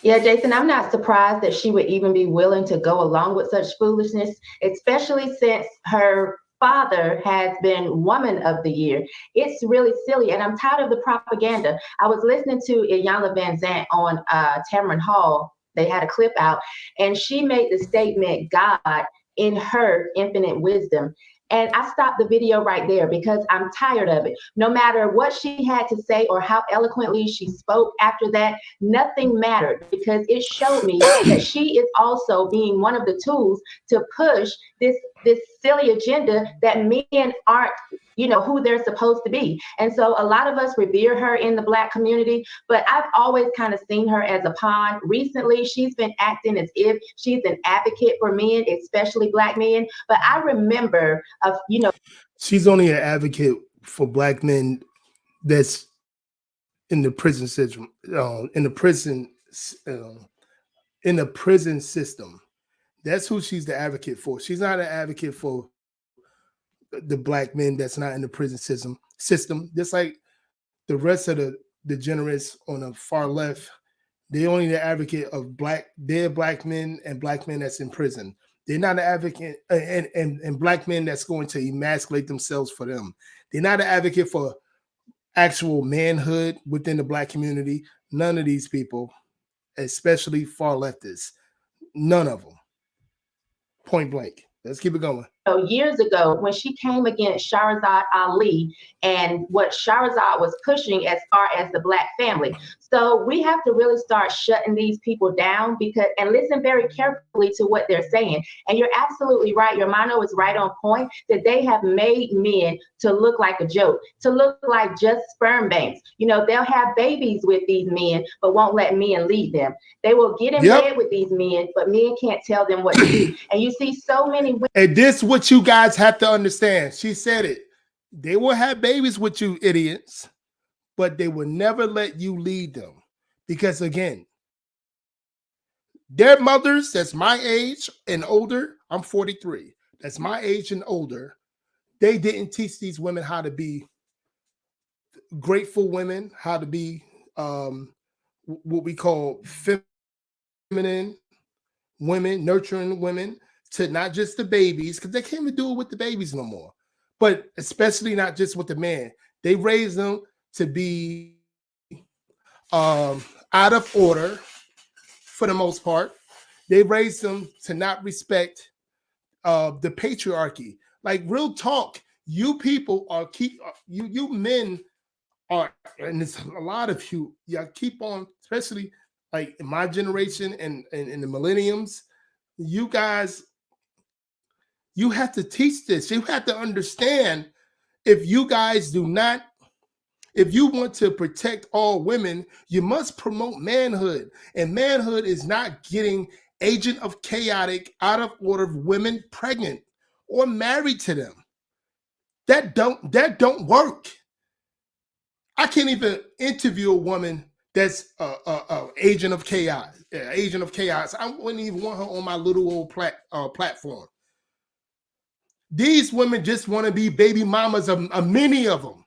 Yeah, Jason, I'm not surprised that she would even be willing to go along with such foolishness, especially since her father has been Woman of the Year. It's really silly, and I'm tired of the propaganda. I was listening to Iyanla Vanzant on Tamron Hall. They had a clip out, and she made the statement, God in her infinite wisdom. And I stopped the video right there because I'm tired of it. No matter what she had to say or how eloquently she spoke after that, nothing mattered, because it showed me that she is also being one of the tools to push this silly agenda that men aren't, who they're supposed to be. And so a lot of us revere her in the Black community, but I've always kind of seen her as a pawn. Recently, she's been acting as if she's an advocate for men, especially Black men. But I remember, she's only an advocate for Black men that's in the prison system, in the prison system. That's who she's the advocate for. She's not an advocate for the Black men that's not in the prison system. Just like the rest of the degenerates on the far left, they only the advocate of Black men and Black men that's in prison. They're not an advocate and Black men that's going to emasculate themselves for them. They're not an advocate for actual manhood within the Black community. None of these people, especially far leftists, none of them. Point blank. Let's keep it going. Years ago, when she came against Shahrazad Ali and what Shahrazad was pushing as far as the Black family. So we have to really start shutting these people down and listen very carefully to what they're saying. And you're absolutely right. Your Mano is right on point that they have made men to look like a joke, to look like just sperm banks. They'll have babies with these men, but won't let men lead them. They will get in bed with these men, but men can't tell them what to do. And you see so many women. And this what you guys have to understand. She said it. They will have babies with you idiots, but they will never let you lead them. Because again, their mothers that's my age and older, I'm 43, that's my age and older, they didn't teach these women how to be grateful women, how to be what we call feminine women, nurturing women, to not just the babies, because they can't even do it with the babies no more, but especially not just with the man. They raise them to be out of order for the most part. They raise them to not respect the patriarchy. Like real talk, you people are you men are, and it's a lot of you keep on, especially like in my generation and in the millenniums, you guys, you have to teach this. You have to understand, if you guys do not, if you want to protect all women, you must promote manhood. And manhood is not getting agent of chaotic, out of order women pregnant or married to them. That don't work. I can't even interview a woman that's a agent of chaos. Agent of chaos. I wouldn't even want her on my little old platform. These women just want to be baby mamas of many of them,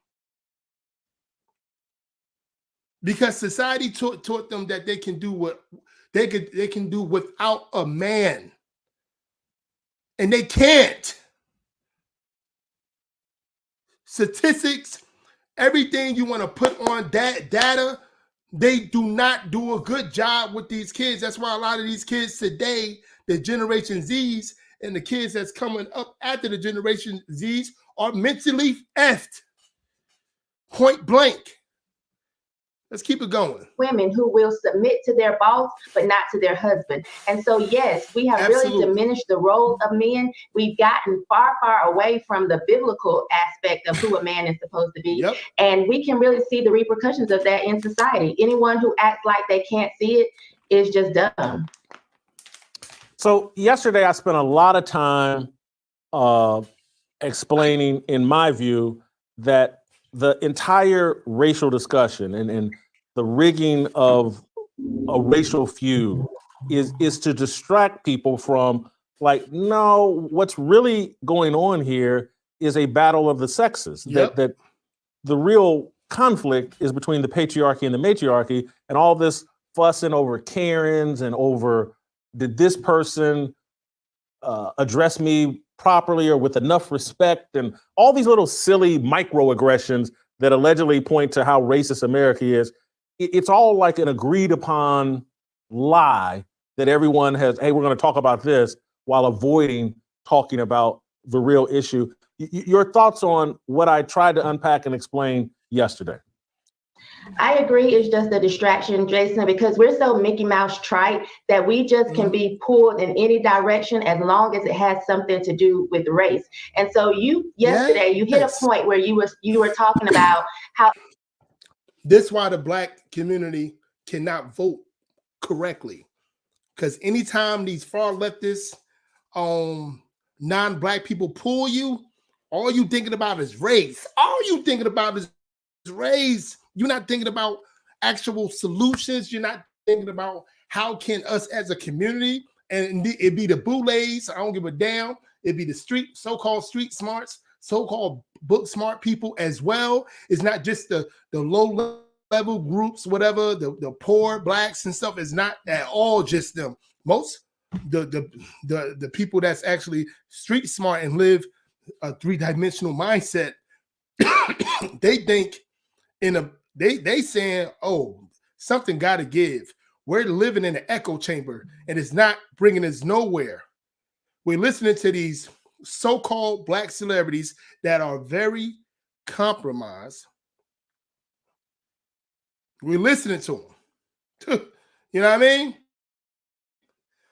because society taught them that they can do what they can do without a man, and they can't. Statistics, everything you want to put on that data, they do not do a good job with these kids. That's why a lot of these kids today, the Generation Zs and the kids that's coming up after the Generation Zs, are mentally effed. Point blank. Let's keep it going. Women who will submit to their boss, but not to their husband. And so, yes, we have really diminished the role of men. We've gotten far, far away from the biblical aspect of who a man is supposed to be. Yep. And we can really see the repercussions of that in society. Anyone who acts like they can't see it is just dumb. So yesterday I spent a lot of time explaining, in my view, that the entire racial discussion and the rigging of a racial feud is to distract people from, like, no, what's really going on here is a battle of the sexes. Yep. That the real conflict is between the patriarchy and the matriarchy, and all this fussing over Karens and over, did this person address me properly or with enough respect, and all these little silly microaggressions that allegedly point to how racist America is. It's all like an agreed upon lie that everyone has, hey, we're going to talk about this, while avoiding talking about the real issue. Your thoughts on what I tried to unpack and explain yesterday? I agree. It's just a distraction, Jason, because we're so Mickey Mouse trite that we just can be pulled in any direction as long as it has something to do with race. And so yesterday you hit a point where you were talking about how this is why the Black community cannot vote correctly, because anytime these far leftists, non-Black people pull you, all you thinking about is race. All you thinking about is race. You're not thinking about actual solutions. You're not thinking about how can us as a community, and it'd be the boulets, I don't give a damn. It'd be the so-called street smarts, so-called book smart people as well. It's not just the low level groups, whatever, the poor Blacks and stuff. It's not at all just them. Most the people that's actually street smart and live a three-dimensional mindset, they think they saying, oh, something got to give. We're living in an echo chamber, and it's not bringing us nowhere. We're listening to these so-called Black celebrities that are very compromised. We're listening to them. You know what I mean?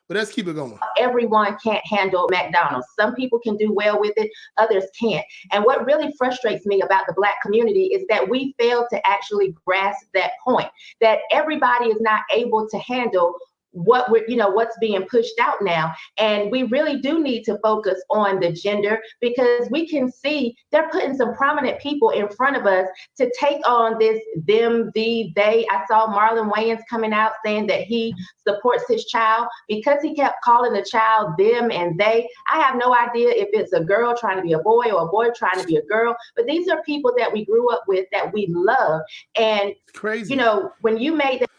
But let's keep it going. Everyone can't handle McDonald's. Some people can do well with it, others can't. And what really frustrates me about the Black community is that we fail to actually grasp that point, that everybody is not able to handle what's being pushed out now. And we really do need to focus on the gender, because we can see they're putting some prominent people in front of us to take on this them, they. I saw Marlon Wayans coming out saying that he supports his child because he kept calling the child them and they. I have no idea if it's a girl trying to be a boy or a boy trying to be a girl, but these are people that we grew up with, that we love. And crazy. When you made that.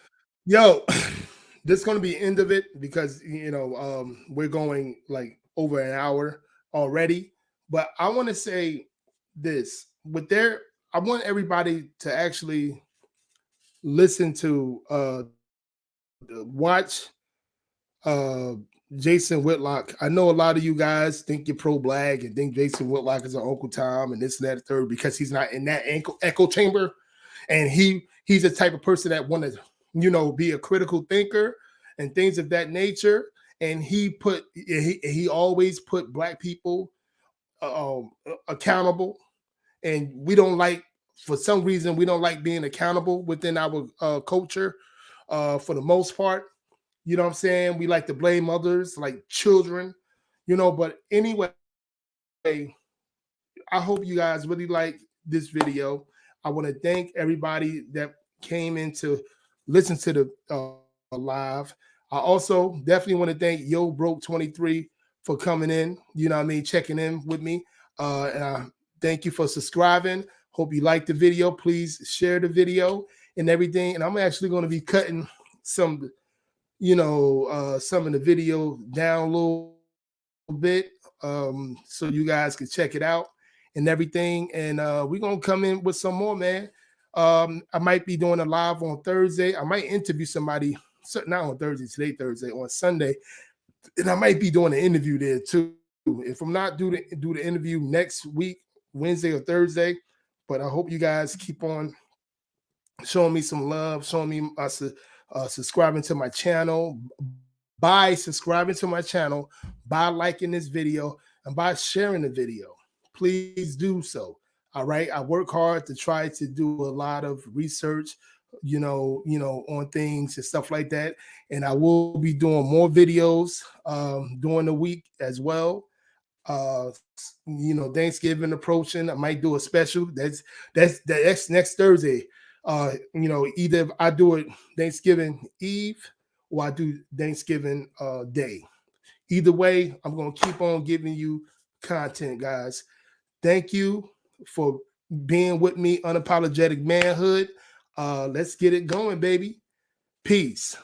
Yo, this is going to be the end of it, because, we're going like over an hour already. But I want to say this. I want everybody to actually listen to, watch Jason Whitlock. I know a lot of you guys think you're pro-Black and think Jason Whitlock is an Uncle Tom and this and that, third, because he's not in that echo chamber. And he's the type of person that want to, be a critical thinker and things of that nature. And he always put Black people accountable. And for some reason, we don't like being accountable within our culture for the most part. You know what I'm saying? We like to blame others, like children, you know. But anyway, I hope you guys really like this video. I want to thank everybody that came in to listen to the live. I also definitely want to thank Yo Broke 23 for coming in, you know what I mean, checking in with me. And I thank you for subscribing. Hope you like the video. Please share the video and everything. And I'm actually going to be cutting some, you know, some of the video down a little bit, so you guys can check it out and everything. And we're going to come in with some more, man. I might be doing a live on Thursday. I might interview somebody, not on Thursday, today Thursday, on Sunday. And I might be doing an interview there too. If I'm not do the interview next week, Wednesday or Thursday, but I hope you guys keep on showing me some love, showing me subscribing to my channel, by subscribing to my channel, by liking this video, and by sharing the video. Please do so. All right. I work hard to try to do a lot of research, you know, on things and stuff like that. And I will be doing more videos during the week as well. You know, Thanksgiving approaching. I might do a special. That's next Thursday. You know, either I do it Thanksgiving Eve or I do Thanksgiving Day. Either way, I'm gonna keep on giving you content, guys. Thank you for being with me, Unapologetic Manhood. Let's get it going, baby. Peace.